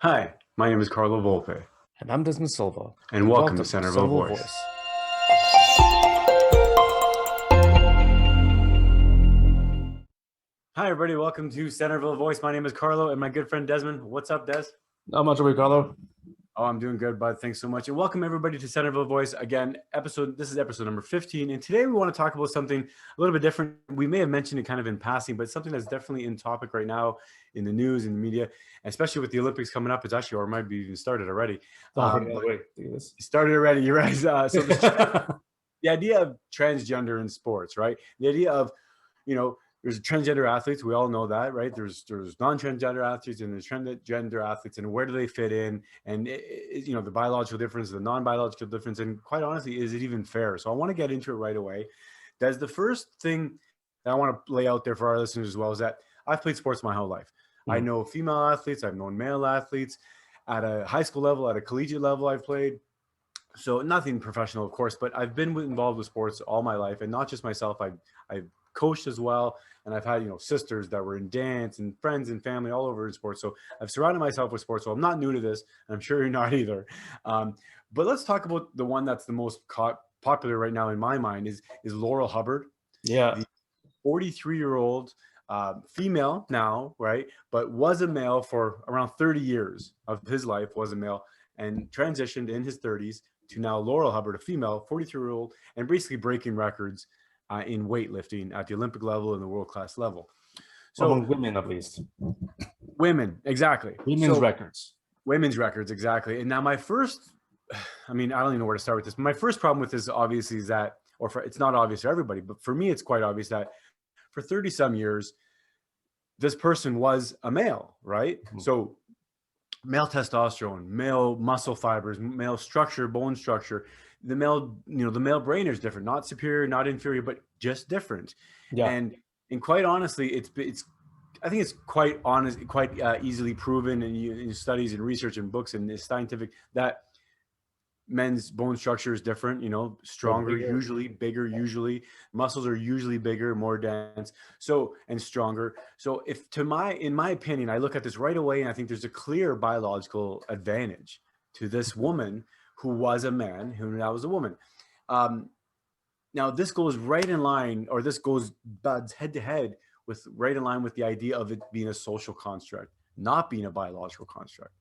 Hi, my name is Carlo Volpe, And I'm Desmond Silva, and and welcome to welcome to Centerville Centreville Voice. Voice. Hi, everybody. Welcome to Centerville Voice. My name is Carlo, and my good friend Desmond. What's up, Des? Not much, Ricardo. Oh, I'm doing good, bud. Thanks so much. And welcome, everybody, to Centerville Voice. Again, this is episode number 15. And today we want to talk about something a little bit different. We may have mentioned it kind of in passing, but something that's definitely in topic right now in the news and the media, especially with the Olympics coming up. It's actually, or might be even started already. Wait, Started already. You're right. So the idea of transgender in sports, right? The idea of, there's transgender athletes. We all know that, right? There's non-transgender athletes and there's transgender athletes, and where do they fit in? And the biological difference, the non-biological difference, and quite honestly, is it even fair? So I want to get into it right away. That's the first thing that I want to lay out there for our listeners as well, is that I've played sports my whole life. I know female athletes. I've known male athletes at a high school level, at a collegiate level. I've played. So nothing professional, of course, but I've been involved with sports all my life, and not just myself. I've coached as well, and I've had sisters that were in dance, and friends and family all over in sports. So I've surrounded myself with sports. So I'm not new to this, and I'm sure you're not either. But let's talk about the one that's the most popular right now in my mind is Laurel Hubbard, Yeah. the 43-year-old female now, right? But was a male for around 30 years of his life, was a male, and transitioned in his 30s to now Laurel Hubbard, a female, 43-year-old, and basically breaking records in weightlifting at the Olympic level and the world-class level. So Among women, at least. women, exactly. Women's records. Women's records, exactly. And now I don't even know where to start with this. But my first problem with this, obviously, is that, it's not obvious to everybody, but for me, it's quite obvious that for 30 some years, this person was a male, right? Mm-hmm. So male testosterone, male muscle fibers, male structure, bone structure. The male brain is different, not superior, not inferior, but just different. Yeah. And quite honestly, I think it's quite easily proven in studies and research and books and scientific that men's bone structure is different, stronger, usually bigger, usually muscles are usually bigger, more dense, and stronger. So in my opinion, I look at this right away and I think there's a clear biological advantage to this woman who was a man, who now was a woman. Now this goes right in line, or this goes head to head with right in line with the idea of it being a social construct, not being a biological construct.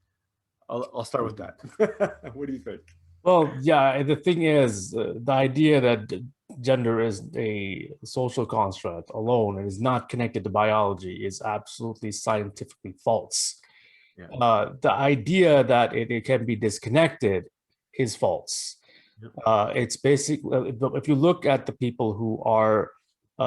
I'll start with that. What do you think? Well, yeah, the thing is, the idea that gender is a social construct alone and is not connected to biology is absolutely scientifically false. Yeah. The idea that it can be disconnected is false. It's basically, if you look at the people who are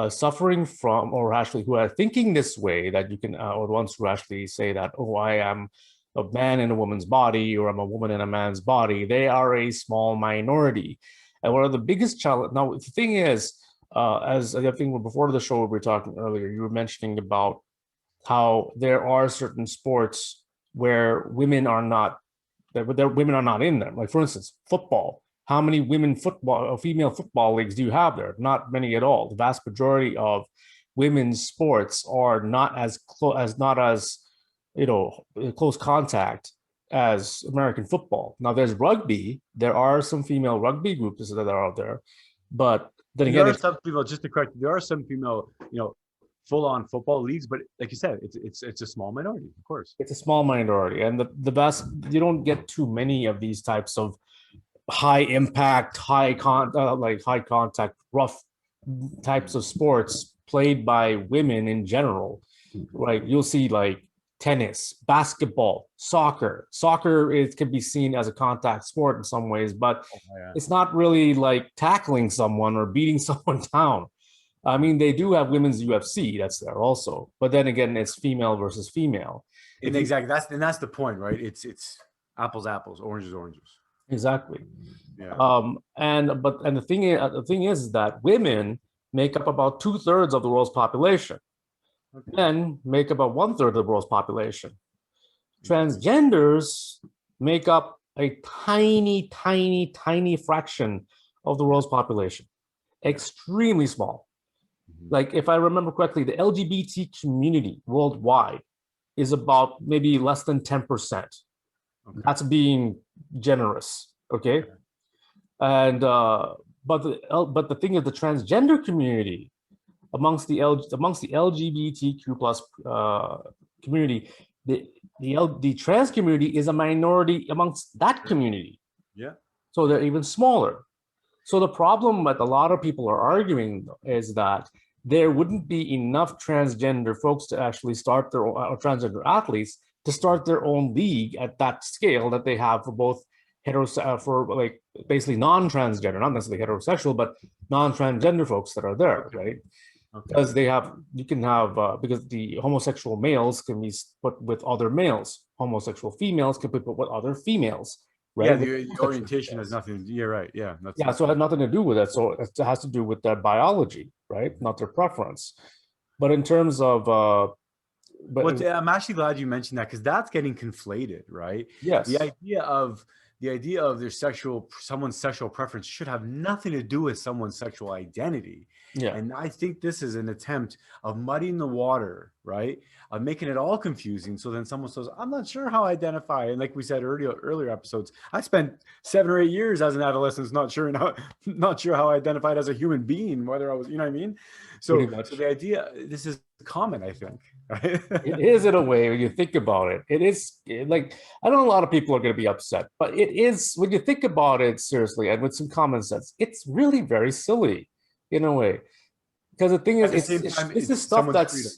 suffering from, or actually who are thinking this way, that you can, or the ones who actually say that, oh, I am a man in a woman's body, or I'm a woman in a man's body, they are a small minority. And one of the biggest challenge, now the thing is, as I think before the show we were talking earlier, you were mentioning about how there are certain sports where women are not in them. Like, for instance, football. How many female football leagues do you have there? Not many at all. The vast majority of women's sports are not as close contact as American football. Now, there's rugby. There are some female rugby groups that are out there, but then again, there are some female. Just to correct, there are some female, full-on football leagues, but like you said, it's a small minority. Of course, it's a small minority, and the best, you don't get too many of these types of high impact, high contact, rough types of sports played by women in general. Right, you'll see like tennis, basketball, soccer. It can be seen as a contact sport in some ways, but it's not really like tackling someone or beating someone down. I mean, they do have women's UFC that's there also, but then again, it's female versus female. And exactly, that's the point, right? It's apples, oranges, oranges. Exactly. Yeah. And the thing is that women make up about 2/3 of the world's population. Okay. Men make about 1/3 of the world's population. Transgenders make up a tiny, tiny, tiny fraction of the world's population. Extremely small. Like, if I remember correctly, the LGBT community worldwide is about maybe less than 10%. Okay. That's being generous. Okay. And but the thing is, the transgender community amongst the LGBTQ plus community, the trans community is a minority amongst that community. Yeah. So they're even smaller. So the problem that a lot of people are arguing is that there wouldn't be enough transgender folks to actually start their own, or transgender athletes to start their own league at that scale that they have for both for like basically non-transgender, not necessarily heterosexual, but non-transgender folks that are there, right? Okay. Because you can have because the homosexual males can be put with other males, homosexual females can be put with other females, right? Yeah, the orientation has nothing. You're right. Yeah, So it has nothing to do with it. So it has to do with their biology, right? Not their preference. But in terms of I'm actually glad you mentioned that, because that's getting conflated, right? yes, The idea of someone's sexual preference should have nothing to do with someone's sexual identity. yeah. And I think this is an attempt of muddying the water, right? Of making it all confusing. So then someone says, I'm not sure how I identify. And like we said earlier episodes, I spent 7 or 8 years as an adolescent not sure how I identified as a human being, whether I was, you know what I mean? So the idea, this is common, I think. Right? It is, in a way, when you think about it. It is like, I know a lot of people are going to be upset, but it is, when you think about it seriously and with some common sense, it's really very silly in a way. Because the thing is, this is stuff that's freedom.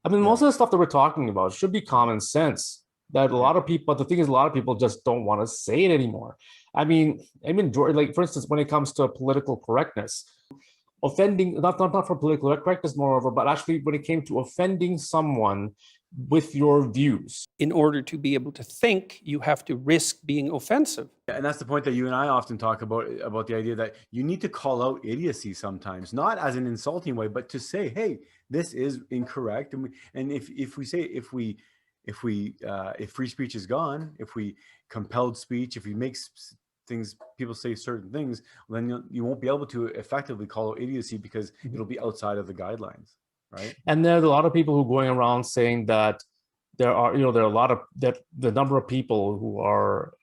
I mean, most of the stuff that we're talking about should be common sense. That a lot of people, but the thing is, a lot of people just don't want to say it anymore. I mean, like, for instance, when it comes to political correctness, offending, not for political correctness, moreover, but actually when it came to offending someone with your views. In order to be able to think, you have to risk being offensive. And that's the point that you and I often talk about the idea that you need to call out idiocy sometimes, not as an insulting way, but to say, hey, this is incorrect. And if free speech is gone, if we compelled speech, if we make people say certain things, then you won't be able to effectively call out idiocy, because it'll be outside of the guidelines, right? And there's a lot of people who are going around saying that there are a lot of that the number of people who are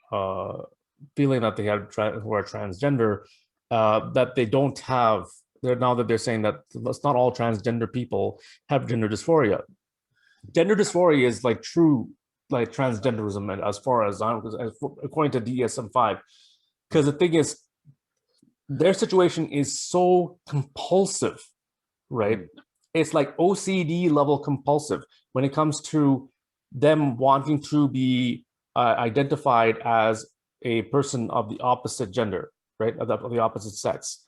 feeling that they have who are transgender, that they don't have. Now that they're saying that it's not all transgender people have gender dysphoria. Gender dysphoria is like true, like transgenderism, as far as according to DSM-5. Because the thing is, their situation is so compulsive, right? It's like OCD level compulsive when it comes to them wanting to be identified as a person of the opposite gender, right? Of the opposite sex.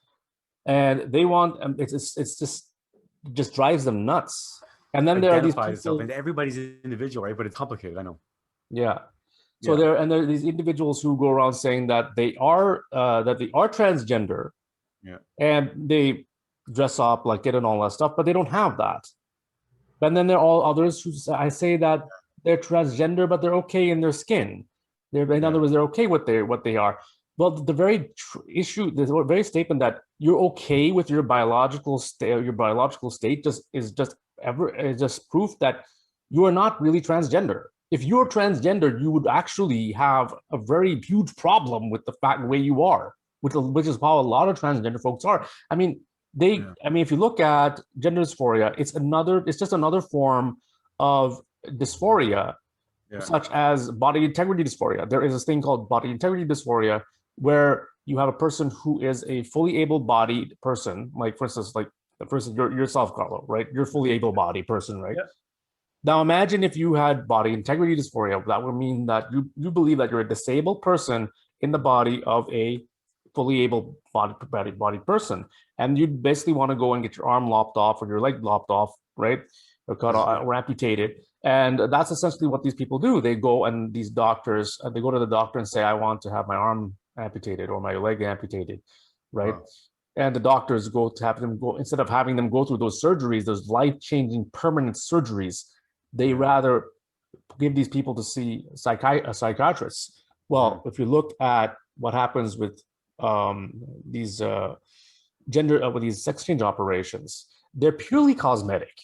And they want, it's just drives them nuts. And then there are these people, and everybody's individual, right? But it's complicated, I know. Yeah. So there are these individuals who go around saying that they are transgender, and they dress up like it and all that stuff, but they don't have that. And then there are all others who say that they're transgender, but they're okay in their skin. In other words, they're okay with what they are. Well, the very the very statement that you're okay with your biological state is just proof that you are not really transgender. If you're transgender, you would actually have a very huge problem with the way you are, which is how a lot of transgender folks are. I mean, if you look at gender dysphoria, it's just another form of dysphoria, such as body integrity dysphoria. There is this thing called body integrity dysphoria, where you have a person who is a fully able-bodied person, like, for instance, like the person yourself, Carlo, right? You're a fully able-bodied person, right? Yeah. Now imagine if you had body integrity dysphoria. That would mean that you believe that you're a disabled person in the body of a fully able-bodied person, and you basically want to go and get your arm lopped off or your leg lopped off, right? Or cut off, or amputated. And that's essentially what these people do. They go, and these doctors, they go to the doctor and say, I want to have my arm amputated or my leg amputated, right? Wow. And the doctors go to have them go, instead of having them go through those surgeries, those life-changing permanent surgeries, they rather give these people to see psychiatrists. Well, if you look at what happens with these with these sex change operations, they're purely cosmetic,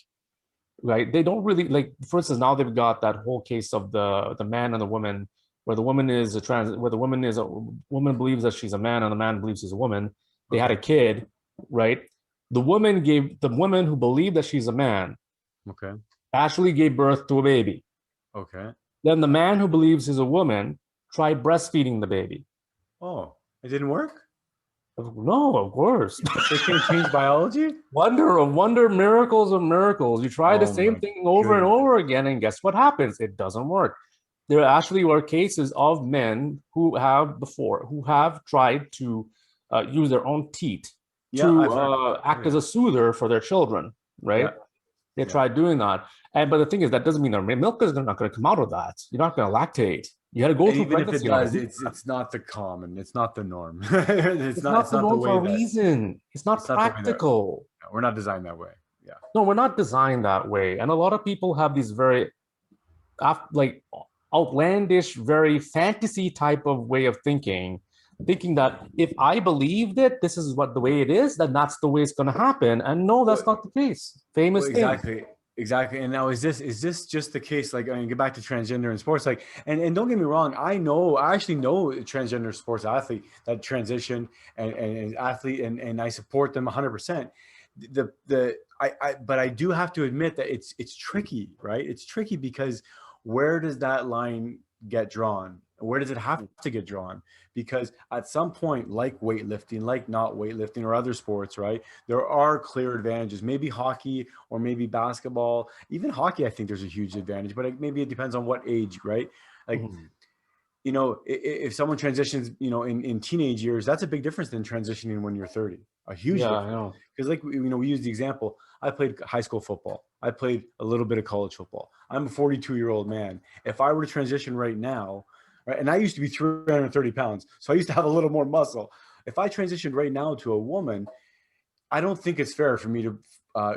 right? They don't really, like, for instance, now they've got that whole case of the man and the woman where the woman is where the woman believes that she's a man and the man believes she's a woman. They had a kid, right? The woman who believed that she's a man Okay. actually gave birth to a baby. Okay. Then the man who believes he's a woman tried breastfeeding the baby. Oh, it didn't work? No, of course. They can't change biology? Wonder of wonder, miracles of miracles. You try the Oh same my thing over and goodness. over again, and guess what happens? It doesn't work. There actually were cases of men who have tried to use their own teat to act as a soother for their children, right? Yeah. They tried doing that. But the thing is, that doesn't mean their milk is not going to come out of that. You're not going to lactate. You had to go And through even if it pregnancy. does, it's not the common. It's not the norm. It's not the norm for a reason. It's not practical. We're not designed that way. Yeah. No, we're not designed that way. And a lot of people have these very like outlandish, very fantasy type of way of thinking that if I believed it, this is what the way it is, then that's the way it's going to happen. And no, that's not the case. Famous thing. Exactly. And now is this just the case? Like, I mean, get back to transgender in sports. Like, and don't get me wrong, I actually know a transgender sports athlete that transitioned and athlete, and I support them 100%. But I do have to admit that it's tricky, right? It's tricky because where does that line get drawn? Where does it have to get drawn? Because at some point, like weightlifting, like not weightlifting or other sports, right, there are clear advantages. Maybe hockey or maybe basketball, even hockey, I think there's a huge advantage, but maybe it depends on what age, right? Like, you know, if someone transitions, you know, in teenage years, that's a big difference than transitioning when you're 30. A huge difference. I know. Because like, you know, we use the example, I played high school football. I played a little bit of college football. I'm a 42-year-old man. If I were to transition right now, right, and I used to be 330 pounds, so I used to have a little more muscle. If I transitioned right now to a woman, I don't think it's fair for me to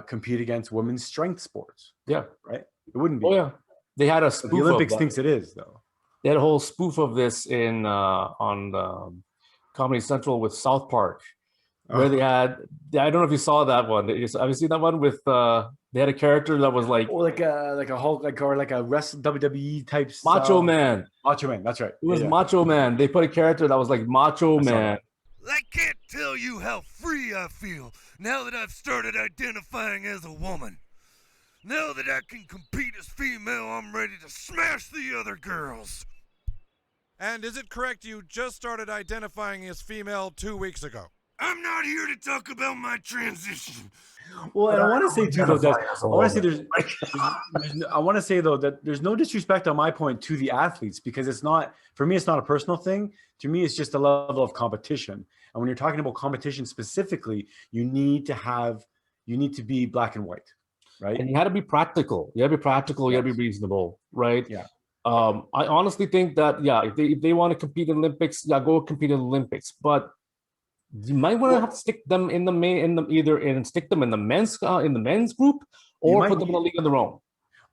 compete against women's strength sports. Yeah. Right? It wouldn't be. Oh, yeah. They had a spoof. The Olympics thinks it is, though. They had a whole spoof of this on Comedy Central with South Park, where they had, I don't know if you saw that one. Have you seen that one with they had a character that was like a Hulk, or like a WWE type Macho Man. Macho Man, that's right. It was Macho Man. They put a character that was like Macho Man. I can't tell you how free I feel now that I've started identifying as a woman. Now that I can compete as female, I'm ready to smash the other girls. And is it correct you just started identifying as female 2 weeks ago? I'm not here to talk about my transition. Well, and I want to say too, though, that I want to say though that there's no disrespect on my point to the athletes, because it's not, for me, it's not a personal thing. To me, it's just a level of competition. And when you're talking about competition specifically, you need to be black and white, right? And you had to be practical. You had to be practical. You had to be reasonable, right? Yeah. I honestly think that if they want to compete in the Olympics, go compete in the Olympics, but you might want to have to stick them in stick them in the men's group, or put them in a league of their own.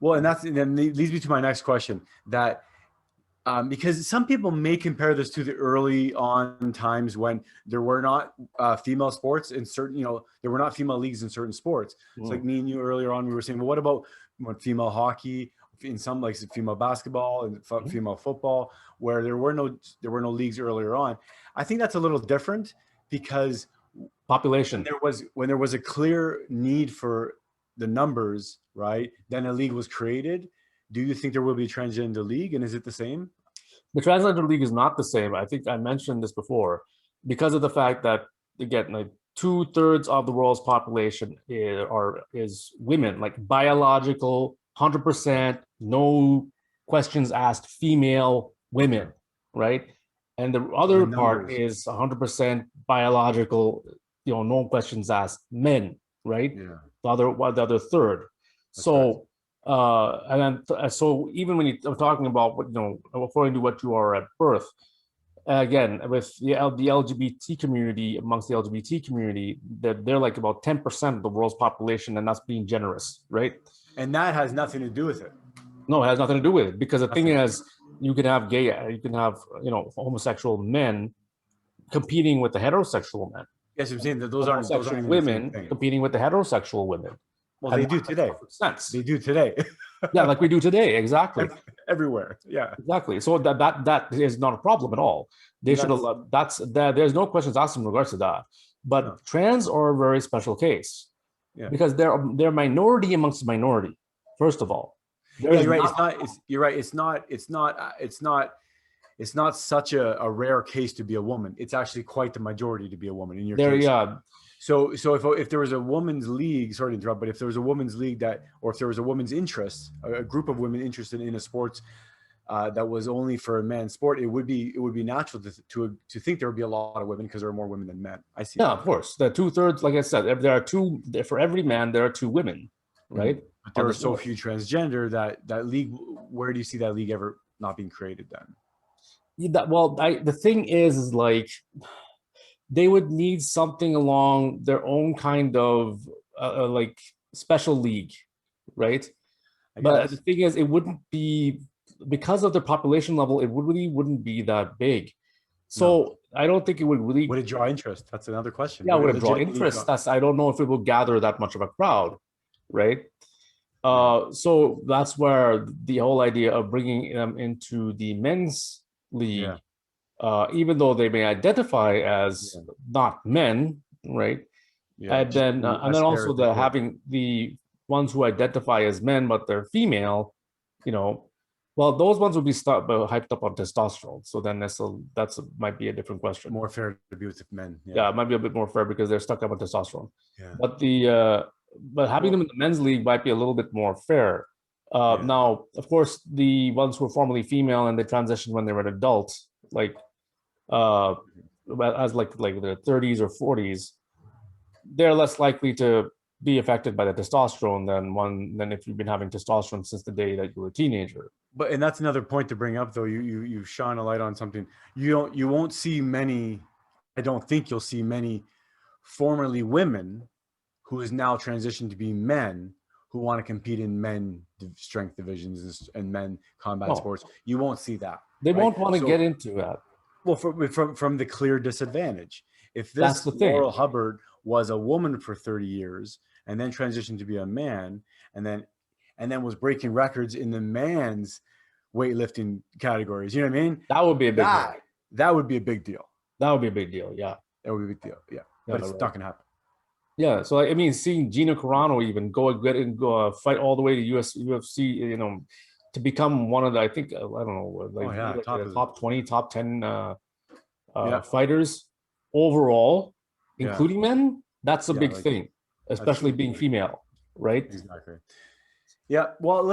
Well, and then leads me to my next question, that because some people may compare this to the early on times when there were not female sports in certain, you know, there were not female leagues in certain sports. It's like me and you earlier on, we were saying, well, what about female hockey, in some, like female basketball and female football, where there were no leagues earlier on. I think that's a little different, because population, when there was a clear need for the numbers, right, then a league was created. Do you think there will be a transgender league, and is it the same? The transgender league is not the same. I think I mentioned this before, because of the fact that, again, like 2/3 of the world's population is women, like biological, 100%, no questions asked, female women, right? And the other part is 100% biological, you know, no questions asked, men, right? Yeah. The other third. That's so, right. And then so even when you're talking about what, you know, according to what you are at birth, again, with the LGBT community, amongst the LGBT community, they're like about 10% of the world's population, and that's being generous, right? And that has nothing to do with it. No, it has nothing to do with it, because the thing is, you can have you know, homosexual men competing with the heterosexual men. Yes, I'm saying that those aren't women competing with the heterosexual women. Well, they do today. Sense. They do today. Yeah, like we do today, exactly. everywhere. Yeah. Exactly. So that is not a problem at all. They should allow, there's no questions asked in regards to that. But No. trans are a very special case because they're minority amongst the minority. First of all, you're right. You're right. It's not such a rare case to be a woman. It's actually quite the majority to be a woman in your case. Yeah. So if there was a women's league, sorry to interrupt, but if there was a women's league or if there was a women's interest, a group of women interested in a sports that was only for a man's sport, it would be natural to think there would be a lot of women because there are more women than men. I see. Yeah, of course. The 2/3, like I said, if there are two for every man, there are 2 women, right? But there are so few transgender that league. Where do you see that league ever not being created then? The thing is like they would need something along their own kind of like special league, right? But the thing is, it wouldn't be because of the population level. It really wouldn't be that big. So I don't think it would really. Would it draw interest? That's another question. Yeah, would it draw interest? I don't know if it will gather that much of a crowd, right? So that's where the whole idea of bringing them into the men's league, even though they may identify as not men, right? And then also having the ones who identify as men but they're female, well, those ones would be hyped up on testosterone. So then that's might be a different question. More fair to be with men. Yeah, it might be a bit more fair because they're stuck up on testosterone. Yeah. But having them in the men's league might be a little bit more fair. Now, of course, the ones who were formerly female and they transitioned when they were an adult, like as like their 30s or 40s, they're less likely to be affected by the testosterone than if you've been having testosterone since the day that you were a teenager. And that's another point to bring up, though. You shine a light on something. You won't see many. I don't think you'll see many formerly women who is now transitioned to be men who want to compete in men strength divisions and men combat sports. You won't see that. They won't want to get into that. Well, from the clear disadvantage. If this Laurel Hubbard was a woman for 30 years and then transitioned to be a man and then was breaking records in the man's weightlifting categories, you know what I mean? That would be a big deal. That would be a big deal. That would be a big deal, yeah. That would be a big deal, yeah. But it's not going to happen. Yeah, so I mean, seeing Gina Carano even go fight all the way to UFC, to become one of the, I think, I don't know, top 20, top 10 fighters overall, including men. That's a big thing, especially being female, right? Exactly. Yeah. Well,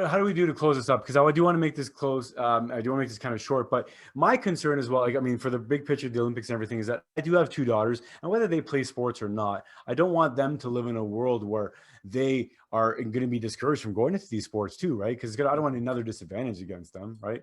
how do we do to close this up? Because I do want to make this close. I do want to make this kind of short, but my concern as well, for the big picture of the Olympics and everything, is that I do have 2 daughters, and whether they play sports or not, I don't want them to live in a world where they are going to be discouraged from going into these sports too, right? Because I don't want another disadvantage against them, right?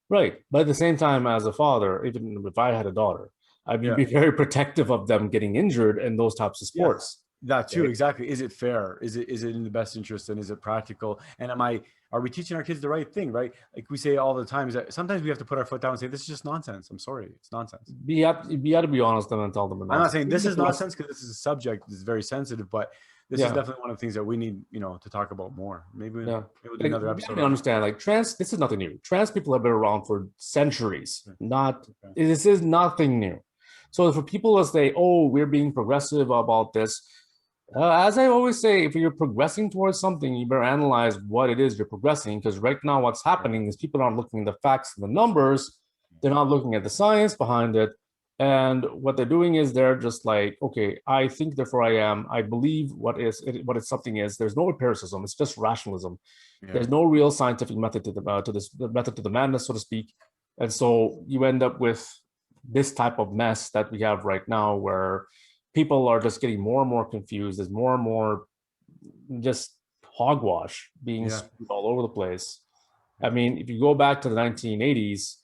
Right. But at the same time, as a father, even if I had a daughter, I'd be very protective of them getting injured in those types of sports. That too, exactly. Is it fair? Is it in the best interest, and is it practical? And are we teaching our kids the right thing, right? Like we say all the time, is that sometimes we have to put our foot down and say, this is just nonsense. I'm sorry, it's nonsense. You have to be honest and tell them. I'm not saying this is nonsense because this is a subject that's very sensitive, but this is definitely one of the things that we need, to talk about more. Maybe we'll do another episode. I understand, like this is nothing new. Trans people have been around for centuries. This is nothing new. So for people to say, oh, we're being progressive about this, as I always say, if you're progressing towards something, you better analyze what it is you're progressing, because right now what's happening is people aren't looking at the facts and the numbers. They're not looking at the science behind it. And what they're doing is they're just like, okay, I think, therefore I am. I believe what something is. There's no empiricism. It's just rationalism. Yeah. There's no real scientific method to the madness, so to speak. And so you end up with this type of mess that we have right now, where people are just getting more and more confused. There's more and more just hogwash being spewed all over the place. I mean, if you go back to the 1980s,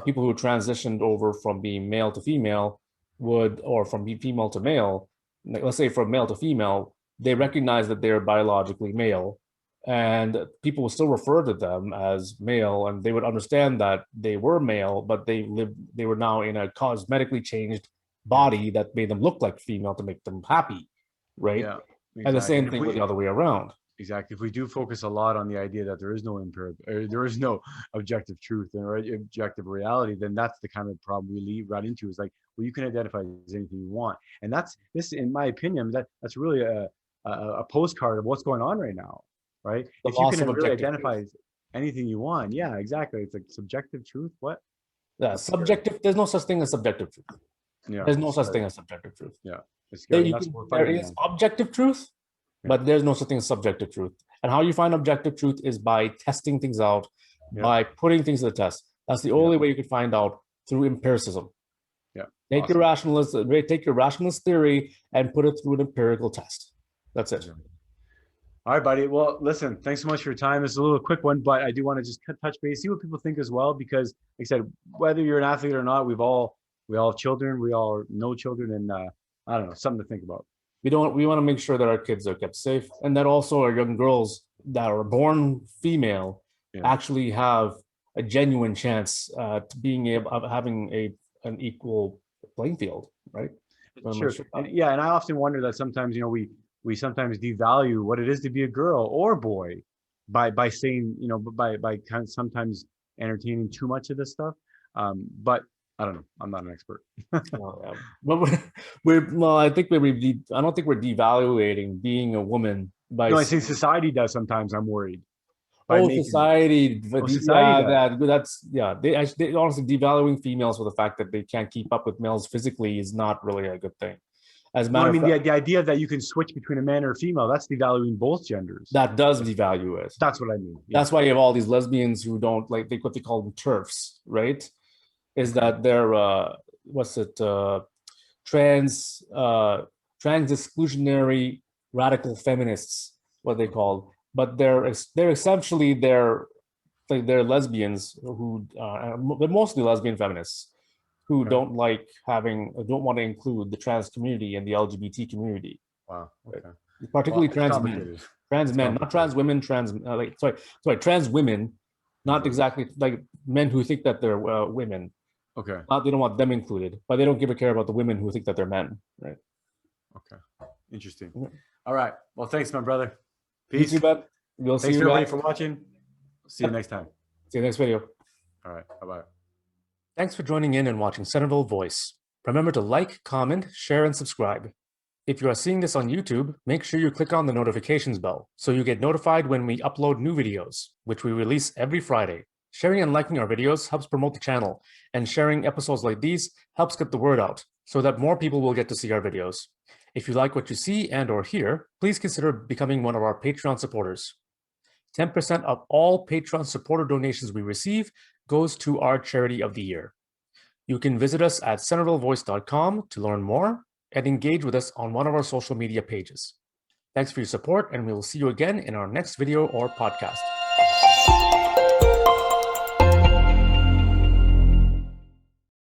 people who transitioned over from being male to female or from female to male, let's say from male to female, they recognize that they're biologically male, and people will still refer to them as male, and they would understand that they were male, but they were now in a cosmetically changed body that made them look like female to make them happy, right? Yeah, exactly. And the same thing with the other way around. Exactly. If we do focus a lot on the idea that there is no there is no objective truth or objective reality, then that's the kind of problem we run into. Is like, well, you can identify as anything you want, and this, in my opinion, that's really a postcard of what's going on right now, right? The If you loss can of really objective identify truth. as anything you want, yeah, exactly. It's like subjective truth. What? Yeah, subjective. There's no such thing as subjective truth. Yeah. There's no such scary. thing as subjective truth. Yeah. It's There, scary. you That's can, what we're there fighting is on. objective truth, but there's no such thing as subjective truth. And how you find objective truth is by testing things out, by putting things to the test. That's the only way you can find out, through empiricism. Yeah. Take Awesome. take your rationalist theory and put it through an empirical test. That's it. All right, buddy. Well, listen, thanks so much for your time. It's a little quick one, but I do want to just touch base, see what people think as well, because like I said, whether you're an athlete or not, we all have children, we all know children, and I don't know, something to think about. We want to make sure that our kids are kept safe, and that also our young girls that are born female actually have a genuine chance to being able of having an equal playing field, right? Sure. And I often wonder that sometimes, we sometimes devalue what it is to be a girl or boy by saying, by kind of sometimes entertaining too much of this stuff. But I don't know. I'm not an expert. But I think I don't think we're devaluating being a woman by. No, I think society does sometimes. I'm worried. Society. Society That's They honestly, devaluing females for the fact that they can't keep up with males physically is not really a good thing. As a matter of fact, the idea that you can switch between a man or a female, that's devaluing both genders. That does devalue it. That's what I mean. Yeah. That's why you have all these lesbians who don't like what they call them TERFs, right? Is that they're trans exclusionary radical feminists, what they call, but they're essentially they're lesbians who they're mostly lesbian feminists who don't want to include the trans community and the LGBT community. Wow. Okay. Particularly trans men, not trans women, trans women, not exactly like men who think that they're women. Okay. They don't want them included, but they don't give a care about the women who think that they're men, right? Okay. Interesting. All right. Well, thanks, my brother. Peace. You too, bud. We'll see you everybody for watching. See you next time. See you next video. All right. Bye-bye. Thanks for joining in and watching Centreville Voice. Remember to like, comment, share, and subscribe. If you are seeing this on YouTube, make sure you click on the notifications bell so you get notified when we upload new videos, which we release every Friday. Sharing and liking our videos helps promote the channel, and sharing episodes like these helps get the word out so that more people will get to see our videos. If you like what you see and or hear, please consider becoming one of our Patreon supporters. 10% of all Patreon supporter donations we receive goes to our charity of the year. You can visit us at centrevillevoice.com to learn more and engage with us on one of our social media pages. Thanks for your support, and we will see you again in our next video or podcast.